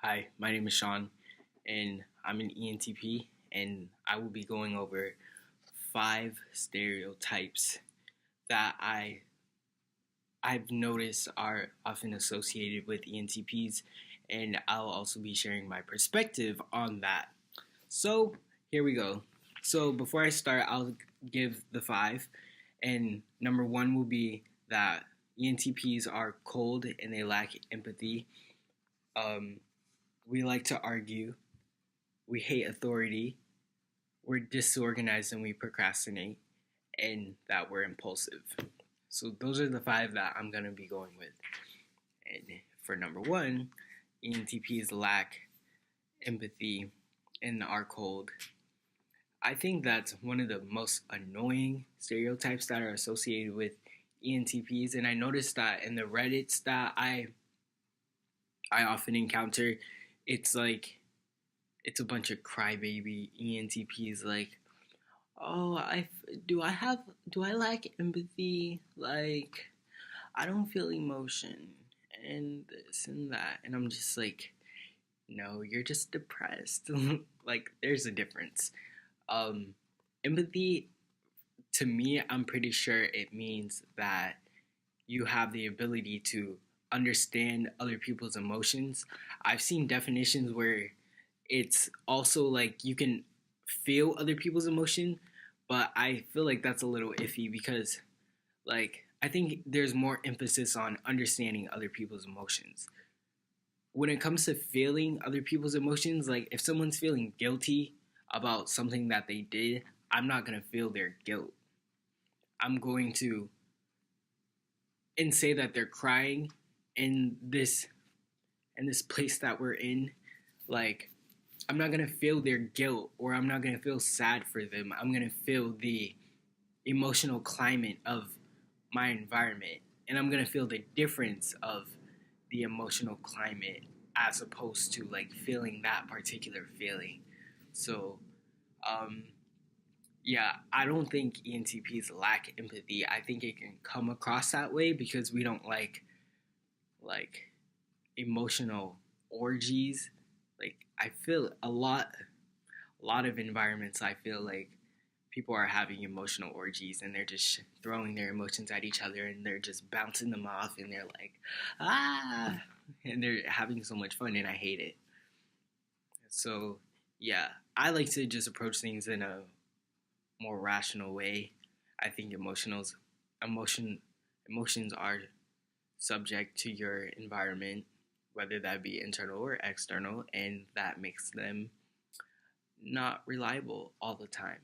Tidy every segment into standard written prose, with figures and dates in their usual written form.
Hi, my name is Shaun, and I'm an ENTP, and I will be going over 5 stereotypes that I've noticed are often associated with ENTPs, and I'll also be sharing my perspective on that. So here we go. So before I start, I'll give the 5, and number 1 will be that ENTPs are cold and they lack empathy. Um, we like to argue. We hate authority. We're disorganized and we procrastinate, and that we're impulsive. So those are the 5 that I'm going to be going with. And for number 1, ENTPs lack empathy and are cold. I think that's one of the most annoying stereotypes that are associated with ENTPs, and I noticed that in the Reddits that I often encounter, it's like it's a bunch of crybaby ENTPs like, oh, do I lack empathy? Like, I don't feel emotion and this and that, and I'm just like, no, you're just depressed. Like, there's a difference. Um, Empathy, to me, I'm pretty sure it means that you have the ability to understand other people's emotions. I've seen definitions where it's also like you can feel other people's emotion, but I feel like that's a little iffy because, like, I think there's more emphasis on understanding other people's emotions. When it comes to feeling other people's emotions, like if someone's feeling guilty about something that they did, I'm not going to feel their guilt. I'm going to and say that they're crying in this place that we're in. Like, I'm not gonna feel their guilt, or I'm not gonna feel sad for them. I'm gonna feel the emotional climate of my environment, and I'm gonna feel the difference of the emotional climate as opposed to like feeling that particular feeling. So, um, yeah, I don't think ENTPs lack empathy. I think it can come across that way because we don't like emotional orgies. Like, I feel a lot of environments, I feel like people are having emotional orgies and they're just throwing their emotions at each other and they're just bouncing them off and they're like, ah, and they're having so much fun, and I hate it. So yeah, I like to just approach things in a more rational way. I think emotion emotions are subject to your environment, whether that be internal or external, and that makes them not reliable all the time.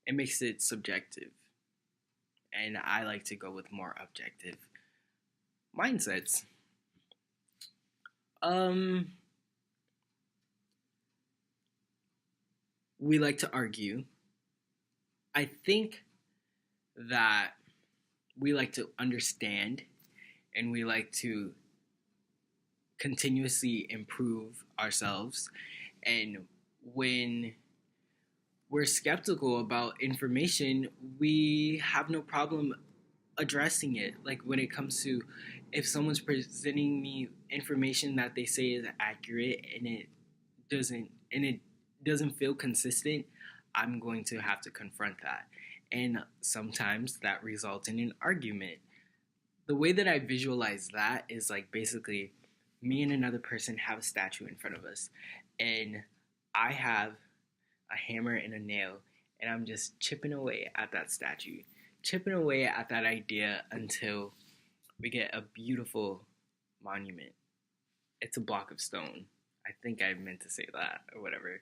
It makes it subjective, and I like to go with more objective mindsets. Um, we like to argue. I think that we like to understand and we like to continuously improve ourselves. And when we're skeptical about information, we have no problem addressing it. Like, when it comes to, if someone's presenting me information that they say is accurate and it doesn't feel consistent, I'm going to have to confront that. And sometimes that results in an argument. The way that I visualize that is like, basically, me and another person have a statue in front of us, and I have a hammer and a nail, and I'm just chipping away at that statue, chipping away at that idea until we get a beautiful monument. It's a block of stone. I think I meant to say that or whatever.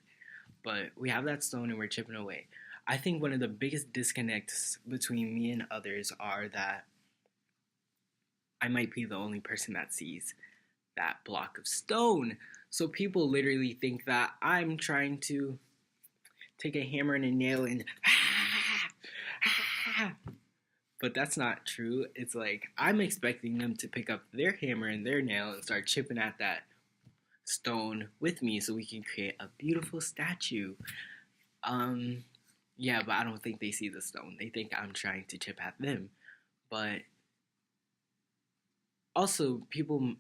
But we have that stone and we're chipping away. I think one of the biggest disconnects between me and others are that I might be the only person that sees that block of stone. So people literally think that I'm trying to take a hammer and a nail and but that's not true. It's like, I'm expecting them to pick up their hammer and their nail and start chipping at that stone with me so we can create a beautiful statue. Um, yeah, but I don't think they see the stone. They think I'm trying to chip at them. But also, people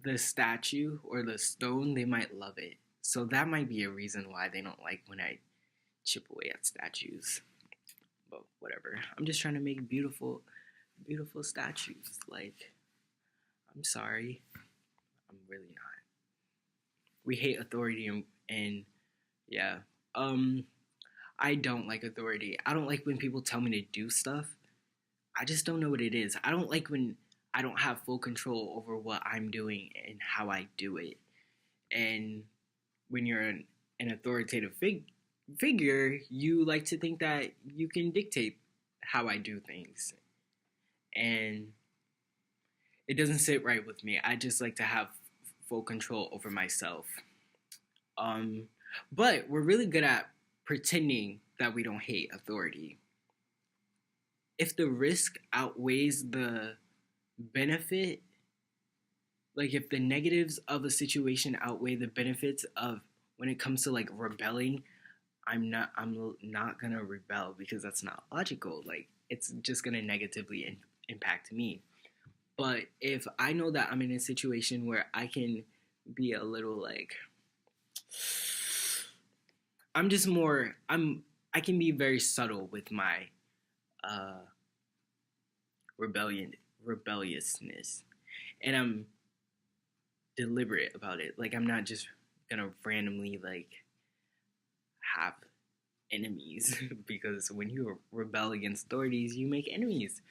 the statue or the stone, they might love it. So that might be a reason why they don't like when I chip away at statues. But whatever. I'm just trying to make beautiful, beautiful statues. Like, I'm sorry. I'm really not. We hate authority and yeah. I don't like authority. I don't like when people tell me to do stuff. I just don't know what it is. I don't like when I don't have full control over what I'm doing and how I do it. And when you're an authoritative figure, you like to think that you can dictate how I do things. And it doesn't sit right with me. I just like to have full control over myself. But we're really good at pretending that we don't hate authority. If the risk outweighs the benefit, like if the negatives of a situation outweigh the benefits of when it comes to like rebelling, I'm not gonna rebel because that's not logical. Like it's just gonna negatively impact me. But if I know that I'm in a situation where I can be a little like I can be very subtle with my rebelliousness, and I'm deliberate about it. Like I'm not just gonna randomly like have enemies because when you rebel against authorities, you make enemies.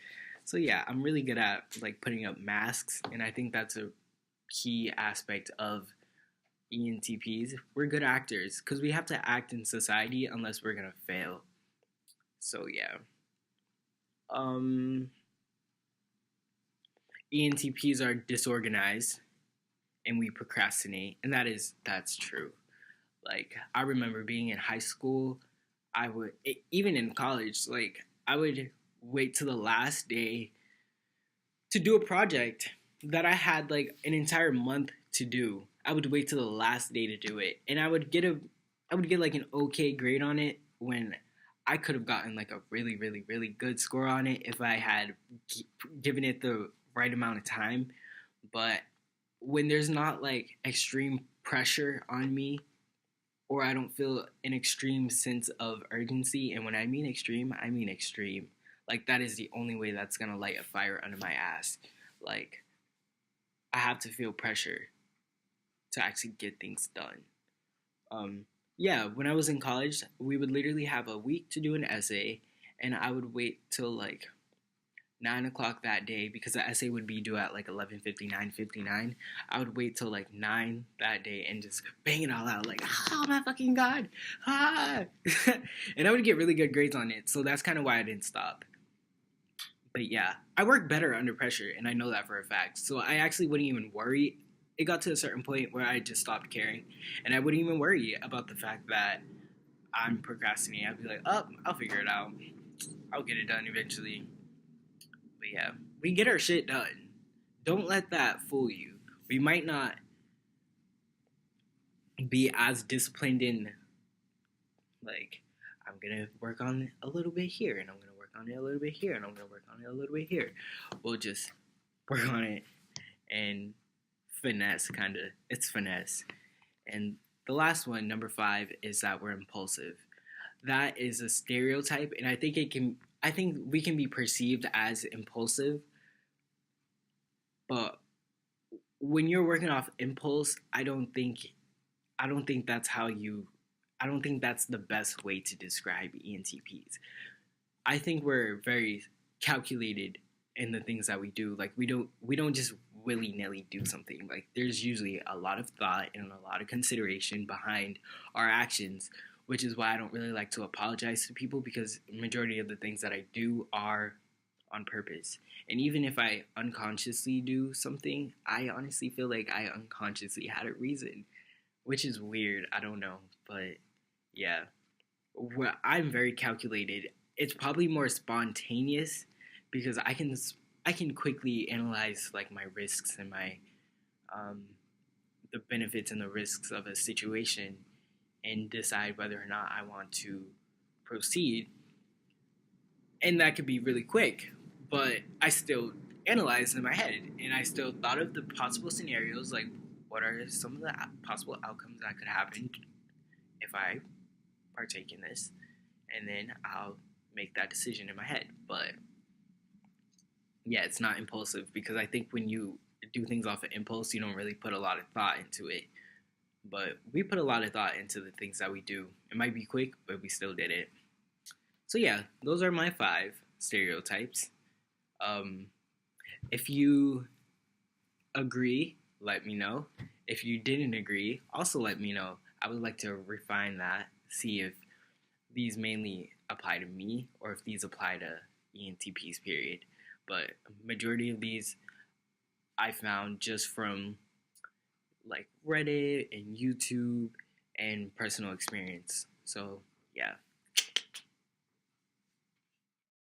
So yeah, I'm really good at like putting up masks, and I think that's a key aspect of ENTPs. We're good actors because we have to act in society unless we're gonna fail. So yeah. ENTPs are disorganized and we procrastinate, and that's true. Like I remember being in high school, even in college, like I would wait till the last day to do a project that I had like an entire month to do. I would wait till the last day to do it, and I would get like an okay grade on it when I could have gotten like a really, really, really good score on it if I had given it the right amount of time. But when there's not like extreme pressure on me, or I don't feel an extreme sense of urgency, and when I mean extreme, I mean extreme. Like that is the only way that's gonna light a fire under my ass. Like I have to feel pressure to actually get things done. Yeah, when I was in college, we would literally have a week to do an essay, and I would wait till like 9 o'clock that day because the essay would be due at like 11:59. I would wait till like 9 that day and just bang it all out like, oh my fucking god, ah! And I would get really good grades on it, so that's kind of why I didn't stop. But yeah, I work better under pressure, and I know that for a fact. So I actually wouldn't even worry. It got to a certain point where I just stopped caring, and I wouldn't even worry about the fact that I'm procrastinating. I'd be like, oh, I'll figure it out. I'll get it done eventually. But yeah, we get our shit done. Don't let that fool you. We might not be as disciplined in, like, I'm going to work on it a little bit here, and I'm going to work on it a little bit here, and I'm going to work on it a little bit here. We'll just work on it and finesse, kind of. It's finesse. And the last one, number 5, is that we're impulsive. That is a stereotype, and I think we can be perceived as impulsive, but when you're working off impulse, I don't think that's the best way to describe ENTPs. I think we're very calculated in the things that we do. Like we don't just willy-nilly do something. Like there's usually a lot of thought and a lot of consideration behind our actions, which is why I don't really like to apologize to people, because the majority of the things that I do are on purpose. And even if I unconsciously do something, I honestly feel like I unconsciously had a reason, which is weird. I don't know. But yeah, I'm very calculated. It's probably more spontaneous because I can quickly analyze like my risks and my the benefits and the risks of a situation and decide whether or not I want to proceed. And that could be really quick, but I still analyzed in my head, and I still thought of the possible scenarios, like what are some of the possible outcomes that could happen if I partake in this, and then I'll make that decision in my head. But yeah, it's not impulsive, because I think when you do things off of impulse, you don't really put a lot of thought into it. But we put a lot of thought into the things that we do. It might be quick, but we still did it. So yeah, those are my 5 stereotypes. If you agree, let me know. If you didn't agree, also let me know. I would like to refine that, see if these mainly apply to me or if these apply to ENTPs, period. But majority of these I found just from like Reddit and YouTube and personal experience. So yeah.